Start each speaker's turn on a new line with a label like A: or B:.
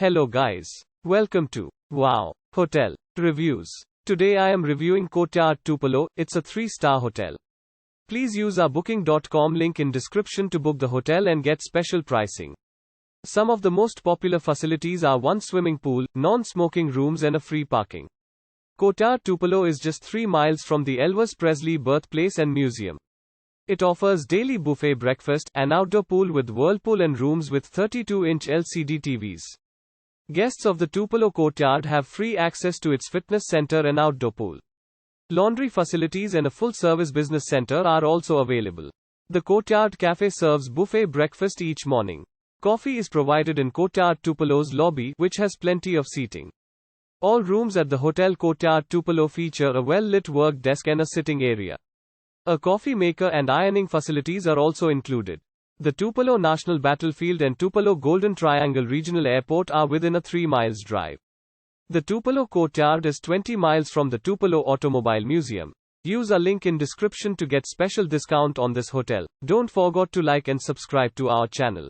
A: Hello guys. Welcome to Wow Hotel Reviews. Today I am reviewing Courtyard Tupelo. It's a 3-star hotel. Please use our booking.com link in description to book the hotel and get special pricing. Some of the most popular facilities are one swimming pool, non-smoking rooms and a free parking. Courtyard Tupelo is just 3 miles from the Elvis Presley Birthplace and Museum. It offers daily buffet breakfast, an outdoor pool with whirlpool and rooms with 32-inch LCD TVs. Guests of the Tupelo Courtyard have free access to its fitness center and outdoor pool. Laundry facilities and a full-service business center are also available. The Courtyard Café serves buffet breakfast each morning. Coffee is provided in Courtyard Tupelo's lobby, which has plenty of seating. All rooms at the Hotel Courtyard Tupelo feature a well-lit work desk and a sitting area. A coffee maker and ironing facilities are also included. The Tupelo National Battlefield and Tupelo Golden Triangle Regional Airport are within a 3 miles drive. The Tupelo Courtyard is 20 miles from the Tupelo Automobile Museum. Use our link in description to get special discount on this hotel. Don't forget to like and subscribe to our channel.